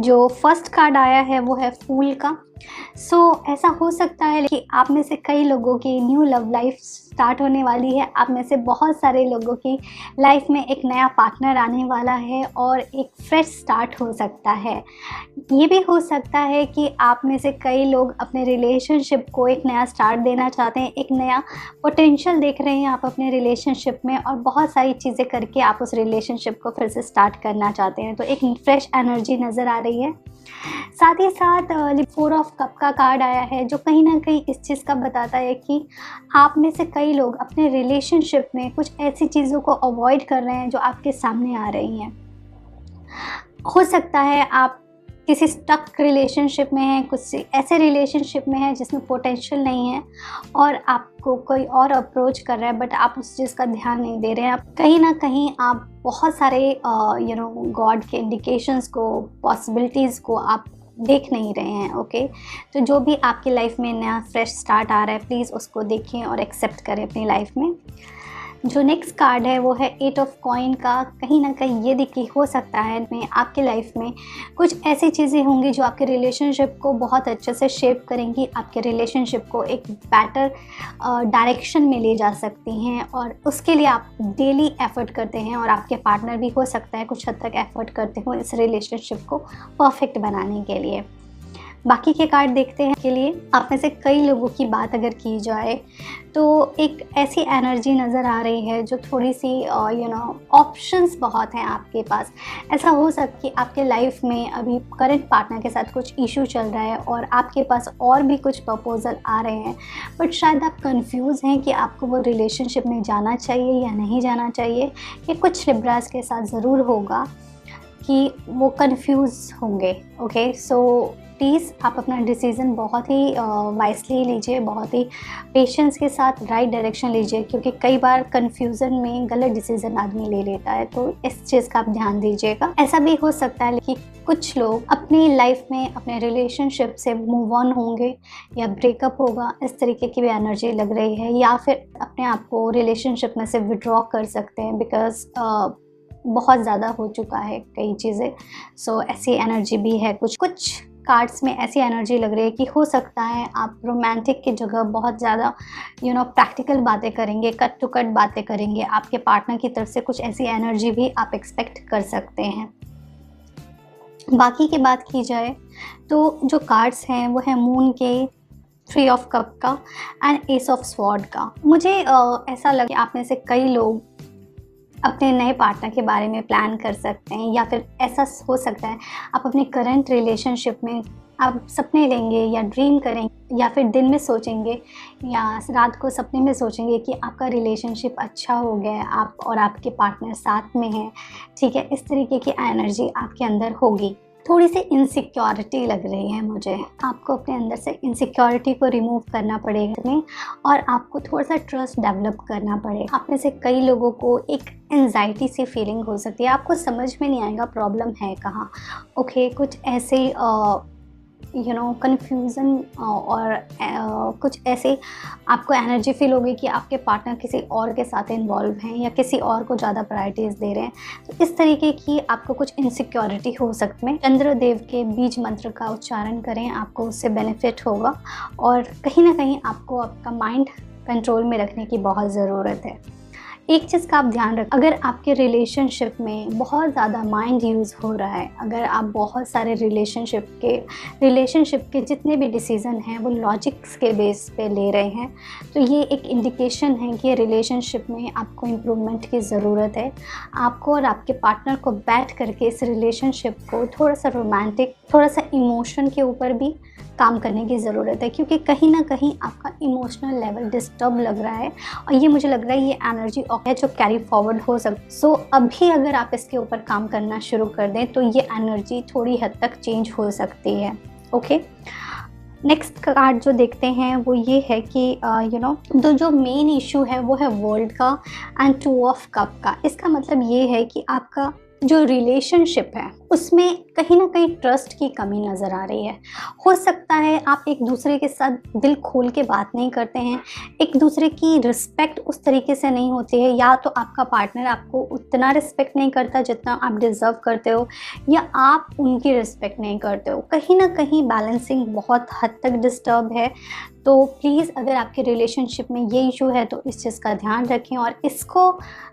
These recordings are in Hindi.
जो फर्स्ट कार्ड आया है वो है फूल का। ऐसा हो सकता है कि आप में से कई लोगों की न्यू लव लाइफ स्टार्ट होने वाली है। आप में से बहुत सारे लोगों की लाइफ में एक नया पार्टनर आने वाला है और एक फ्रेश स्टार्ट हो सकता है। ये भी हो सकता है कि आप में से कई लोग अपने रिलेशनशिप को एक नया स्टार्ट देना चाहते हैं, एक नया पोटेंशियल देख रहे हैं आप अपने रिलेशनशिप में और बहुत सारी चीज़ें करके आप उस रिलेशनशिप को फिर से स्टार्ट करना चाहते हैं। तो एक फ्रेश एनर्जी नज़र आ रही है। साथ ही साथ 4 ऑफ कप का कार्ड आया है, जो कहीं ना कहीं इस चीज़ का बताता है कि आप में से कई लोग अपने रिलेशनशिप में कुछ ऐसी चीज़ों को अवॉइड कर रहे हैं जो आपके सामने आ रही हैं। हो सकता है आप किसी स्टक रिलेशनशिप में हैं, कुछ ऐसे रिलेशनशिप में हैं जिसमें पोटेंशियल नहीं है और आपको कोई और अप्रोच कर रहा है बट आप उस चीज़ का ध्यान नहीं दे रहे हैं। आप कहीं ना कहीं आप बहुत सारे गॉड के इंडिकेशंस को, पॉसिबिलिटीज़ को आप देख नहीं रहे हैं। ओके, तो जो भी आपकी लाइफ में नया फ्रेश स्टार्ट आ रहा है, प्लीज़ उसको देखें और एक्सेप्ट करें अपनी लाइफ में। जो नेक्स्ट कार्ड है वो है 8 ऑफ कॉइन का। कहीं ना कहीं ये देखिए, हो सकता है में आपके लाइफ में कुछ ऐसी चीज़ें होंगी जो आपके रिलेशनशिप को बहुत अच्छे से शेप करेंगी, आपके रिलेशनशिप को एक बेटर डायरेक्शन में ले जा सकती हैं और उसके लिए आप डेली एफर्ट करते हैं और आपके पार्टनर भी हो सकता है कुछ हद तक एफर्ट करते हो इस रिलेशनशिप को परफेक्ट बनाने के लिए। बाकी के कार्ड देखते हैं के लिए। आप में से कई लोगों की बात अगर की जाए तो एक ऐसी एनर्जी नज़र आ रही है जो थोड़ी सी ऑप्शंस बहुत हैं आपके पास। ऐसा हो सकता कि आपके लाइफ में अभी करंट पार्टनर के साथ कुछ इशू चल रहा है और आपके पास और भी कुछ प्रपोजल आ रहे हैं, बट शायद आप कंफ्यूज हैं कि आपको वो रिलेशनशिप में जाना चाहिए या नहीं जाना चाहिए। ये कुछ लिब्रास के साथ ज़रूर होगा कि वो कंफ्यूज होंगे। ओके, सो प्लीज़ आप अपना डिसीज़न बहुत ही वाइसली लीजिए, बहुत ही पेशेंस के साथ राइट डायरेक्शन लीजिए, क्योंकि कई बार कन्फ्यूज़न में गलत डिसीज़न आदमी ले लेता है, तो इस चीज़ का आप ध्यान दीजिएगा। ऐसा भी हो सकता है कि कुछ लोग अपनी लाइफ में अपने रिलेशनशिप से मूव ऑन होंगे या ब्रेकअप होगा, इस तरीके की भी एनर्जी लग रही है, या फिर अपने आप को रिलेशनशिप में से विड्रॉ कर सकते हैं बिकॉज बहुत ज़्यादा हो चुका है कई चीज़ें। सो ऐसी एनर्जी भी है। कुछ कार्ड्स में ऐसी एनर्जी लग रही है कि हो सकता है आप रोमांटिक की जगह बहुत ज़्यादा प्रैक्टिकल बातें करेंगे, कट टू कट बातें करेंगे। आपके पार्टनर की तरफ से कुछ ऐसी एनर्जी भी आप एक्सपेक्ट कर सकते हैं। बाकी की बात की जाए तो जो कार्ड्स हैं वो है मून के, 3 ऑफ कप का एंड एस ऑफ स्वॉर्ड का। मुझे ऐसा लगा आप में से कई लोग अपने नए पार्टनर के बारे में प्लान कर सकते हैं, या फिर ऐसा हो सकता है आप अपने करंट रिलेशनशिप में आप सपने लेंगे या ड्रीम करेंगे या फिर दिन में सोचेंगे या रात को सपने में सोचेंगे कि आपका रिलेशनशिप अच्छा हो गया है, आप और आपके पार्टनर साथ में हैं। ठीक है, इस तरीके की एनर्जी आपके अंदर होगी। थोड़ी सी इनसिक्योरिटी लग रही है मुझे। आपको अपने अंदर से इनसिक्योरिटी को रिमूव करना पड़ेगा और आपको थोड़ा सा ट्रस्ट डेवलप करना पड़ेगा। आप में से कई लोगों को एक एंजाइटी सी फीलिंग हो सकती है, आपको समझ में नहीं आएगा प्रॉब्लम है कहाँ। ओके, कुछ ऐसे कन्फ्यूज़न और कुछ ऐसे आपको एनर्जी फील होगी कि आपके पार्टनर किसी और के साथ इन्वॉल्व हैं या किसी और को ज़्यादा प्रायोरिटीज़ दे रहे हैं। तो इस तरीके की आपको कुछ इनसिक्योरिटी हो सकती है। चंद्रदेव के बीज मंत्र का उच्चारण करें, आपको उससे बेनिफिट होगा और कहीं ना कहीं आपको आपका माइंड कंट्रोल में रखने की बहुत ज़रूरत है। एक चीज़ का आप ध्यान रखें, अगर आपके रिलेशनशिप में बहुत ज़्यादा माइंड यूज़ हो रहा है, अगर आप बहुत सारे रिलेशनशिप के जितने भी डिसीज़न हैं वो लॉजिक्स के बेस पे ले रहे हैं, तो ये एक इंडिकेशन है कि रिलेशनशिप में आपको इम्प्रूवमेंट की ज़रूरत है। आपको और आपके पार्टनर को बैठ करके इस रिलेशनशिप को थोड़ा सा रोमांटिक, थोड़ा सा इमोशन के ऊपर भी काम करने की ज़रूरत है, क्योंकि कहीं ना कहीं आपका इमोशनल लेवल डिस्टर्ब लग रहा है और ये मुझे लग रहा है ये एनर्जी है जो कैरी फॉरवर्ड हो सकती। सो अभी अगर आप इसके ऊपर काम करना शुरू कर दें तो ये एनर्जी थोड़ी हद तक चेंज हो सकती है। ओके, नेक्स्ट कार्ड जो देखते हैं वो ये है कि तो जो मेन इशू है वो है वर्ल्ड का एंड 2 ऑफ कप का। इसका मतलब ये है कि आपका जो रिलेशनशिप है उसमें कहीं ना कहीं ट्रस्ट की कमी नज़र आ रही है। हो सकता है आप एक दूसरे के साथ दिल खोल के बात नहीं करते हैं, एक दूसरे की रिस्पेक्ट उस तरीके से नहीं होती है, या तो आपका पार्टनर आपको उतना रिस्पेक्ट नहीं करता जितना आप डिज़र्व करते हो, या आप उनकी रिस्पेक्ट नहीं करते हो। कहीं ना कहीं बैलेंसिंग बहुत हद तक डिस्टर्ब है। तो प्लीज़ अगर आपके रिलेशनशिप में ये इशू है तो इस चीज़ का ध्यान रखें और इसको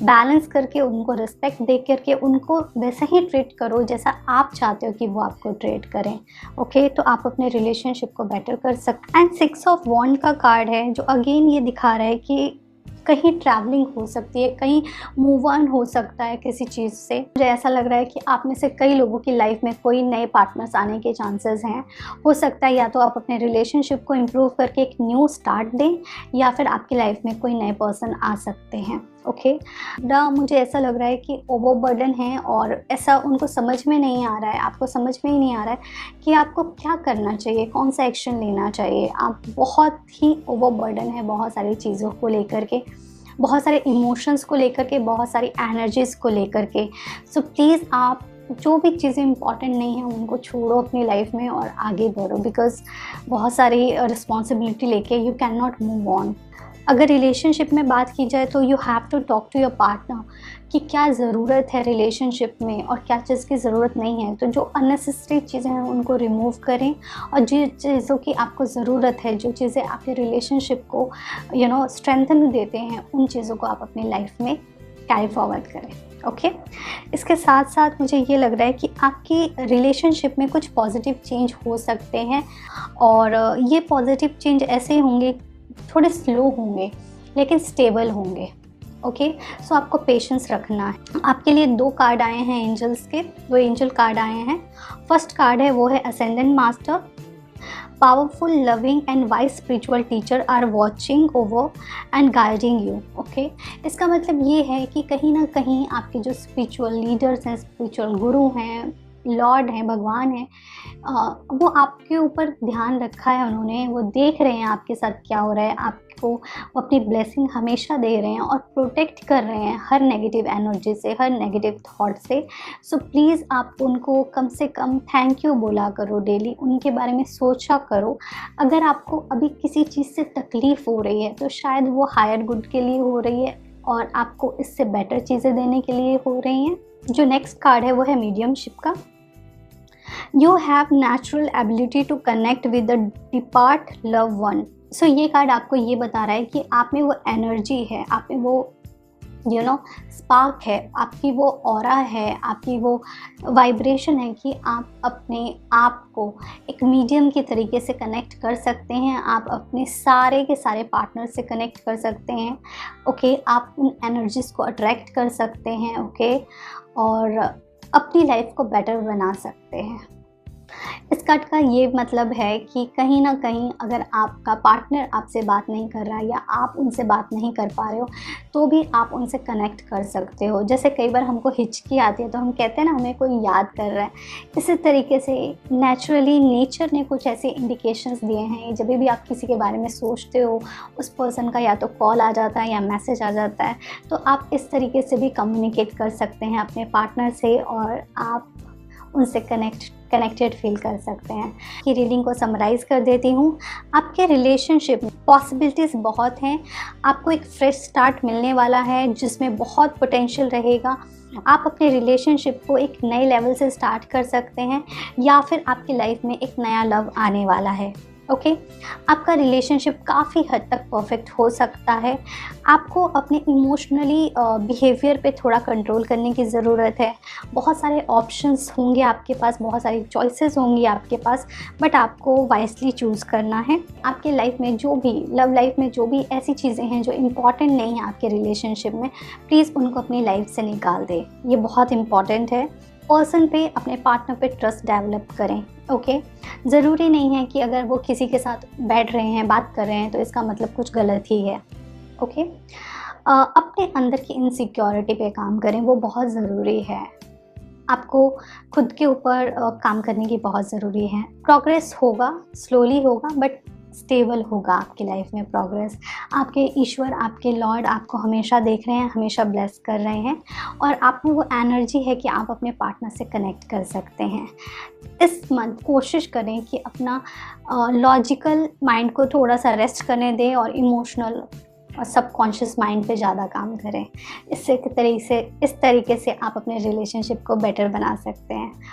बैलेंस करके उनको रिस्पेक्ट दे करके उनको वैसा ही ट्रीट करो जैसा आप चाहते हो कि वो आपको ट्रीट करें। ओके, तो आप अपने रिलेशनशिप को बेटर कर सकते हैं। एंड 6 ऑफ वॉन्ड का कार्ड है जो अगेन ये दिखा रहा है कि कहीं ट्रैवलिंग हो सकती है, कहीं मूव ऑन हो सकता है किसी चीज़ से। मुझे ऐसा लग रहा है कि आप में से कई लोगों की लाइफ में कोई नए पार्टनर्स आने के चांसेस हैं। हो सकता है या तो आप अपने रिलेशनशिप को इम्प्रूव करके एक न्यू स्टार्ट दें, या फिर आपकी लाइफ में कोई नए पर्सन आ सकते हैं। ओके, मुझे ऐसा लग रहा है कि ओवरबर्डन है और ऐसा उनको समझ में नहीं आ रहा है, आपको समझ में ही नहीं आ रहा है कि आपको क्या करना चाहिए, कौन सा एक्शन लेना चाहिए। आप बहुत ही ओवरबर्डन है बहुत सारी चीज़ों को लेकर के, बहुत सारे इमोशंस को लेकर के, बहुत सारी एनर्जीज़ को लेकर के। सो प्लीज़ आप जो भी चीज़ें इंपॉर्टेंट नहीं हैं उनको छोड़ो अपनी लाइफ में और आगे बढ़ो, बिकॉज़ बहुत सारी रिस्पॉन्सिबिलिटी लेके you can not move on. अगर रिलेशनशिप में बात की जाए तो you have to talk to your partner कि क्या ज़रूरत है रिलेशनशिप में और क्या चीज़ की ज़रूरत नहीं है। तो जो अननेसेसरी चीज़ें हैं उनको रिमूव करें, और जिन चीज़ों की आपको ज़रूरत है, जो चीज़ें आपके रिलेशनशिप को स्ट्रेंथन देते हैं, उन चीज़ों को आप अपनी लाइफ में कैरी फॉरवर्ड करें। ओके, इसके साथ साथ मुझे ये लग रहा है कि आपकी रिलेशनशिप में कुछ पॉजिटिव चेंज हो सकते हैं, और ये पॉजिटिव चेंज ऐसे होंगे, थोड़े स्लो होंगे लेकिन स्टेबल होंगे। ओके, सो आपको पेशेंस रखना है। आपके लिए 2 कार्ड आए हैं एंजल्स के, 2 एंजल कार्ड आए हैं। फर्स्ट कार्ड है वो है ascendant master. Powerful, loving and wise spiritual teacher are watching over and guiding you. Okay, इसका मतलब ये है कि कहीं ना कहीं आपके जो स्पिरिचुअल लीडर्स हैं, स्पिरिचुअल गुरु हैं, लॉर्ड हैं, भगवान हैं, वो आपके ऊपर ध्यान रखा है उन्होंने। वो देख रहे हैं आपके साथ क्या हो रहा है, आपको वो अपनी ब्लेसिंग हमेशा दे रहे हैं और प्रोटेक्ट कर रहे हैं हर नेगेटिव एनर्जी से, हर नेगेटिव थॉट से। सो प्लीज़ आप उनको कम से कम थैंक यू बोला करो डेली, उनके बारे में सोचा करो। अगर आपको अभी किसी चीज़ से तकलीफ़ हो रही है तो शायद वो हायर गुड के लिए हो रही है और आपको इससे बेटर चीज़ें देने के लिए हो रही हैं। जो नेक्स्ट कार्ड है वो है मीडियमशिप का। You have natural ability to connect with the depart love one. So ये कार्ड आपको ये बता रहा है कि आप में वो एनर्जी है, आप में वो स्पार्क है, आपकी वो ऑरा है, आपकी वो वाइब्रेशन है कि आप अपने आप को एक मीडियम के तरीके से कनेक्ट कर सकते हैं। आप अपने सारे के सारे पार्टनर से कनेक्ट कर सकते हैं। ओके, आप उन एनर्जीज़ को अट्रैक्ट कर सकते हैं। ओके, और अपनी लाइफ को बेटर बना सकते हैं। इस कार्ड का ये मतलब है कि कहीं ना कहीं अगर आपका पार्टनर आपसे बात नहीं कर रहा है या आप उनसे बात नहीं कर पा रहे हो तो भी आप उनसे कनेक्ट कर सकते हो। जैसे कई बार हमको हिचकी आती है तो हम कहते हैं ना हमें कोई याद कर रहा है, इसी तरीके से नेचुरली नेचर ने कुछ ऐसे इंडिकेशंस दिए हैं। जब भी आप किसी के बारे में सोचते हो उस पर्सन का या तो कॉल आ जाता है या मैसेज आ जाता है, तो आप इस तरीके से भी कम्युनिकेट कर सकते हैं अपने पार्टनर से और आप उनसे कनेक्टेड फील कर सकते हैं। कि रीडिंग को समराइज़ कर देती हूँ। आपके रिलेशनशिप में पॉसिबिलिटीज़ बहुत हैं, आपको एक फ्रेश स्टार्ट मिलने वाला है जिसमें बहुत पोटेंशियल रहेगा। आप अपने रिलेशनशिप को एक नए लेवल से स्टार्ट कर सकते हैं या फिर आपकी लाइफ में एक नया लव आने वाला है। ओके, आपका रिलेशनशिप काफ़ी हद तक परफेक्ट हो सकता है। आपको अपने इमोशनली बिहेवियर पे थोड़ा कंट्रोल करने की ज़रूरत है। बहुत सारे ऑप्शंस होंगे आपके पास, बहुत सारी चॉइसेस होंगी आपके पास, बट आपको वाइसली चूज़ करना है। आपके लाइफ में जो भी लव लाइफ में जो भी ऐसी चीज़ें हैं जो इम्पॉर्टेंट नहीं हैं आपके रिलेशनशिप में, प्लीज़ उनको अपनी लाइफ से निकाल दें। ये बहुत इम्पॉर्टेंट है। पर्सन पे, अपने पार्टनर पे ट्रस्ट डेवलप करें। ओके, ज़रूरी नहीं है कि अगर वो किसी के साथ बैठ रहे हैं, बात कर रहे हैं तो इसका मतलब कुछ गलत ही है। ओके, अपने अंदर की इनसिक्योरिटी पे काम करें, वो बहुत ज़रूरी है। आपको खुद के ऊपर काम करने की बहुत ज़रूरी है। प्रोग्रेस होगा, स्लोली होगा, बट स्टेबल होगा आपकी लाइफ में प्रोग्रेस। आपके ईश्वर, आपके लॉर्ड आपको हमेशा देख रहे हैं, हमेशा ब्लेस कर रहे हैं और आप में वो एनर्जी है कि आप अपने पार्टनर से कनेक्ट कर सकते हैं। इस मंथ कोशिश करें कि अपना लॉजिकल माइंड को थोड़ा सा रेस्ट करने दें और इमोशनल और सबकॉन्शियस माइंड पे ज़्यादा काम करें। इस तरीके से आप अपने रिलेशनशिप को बेटर बना सकते हैं।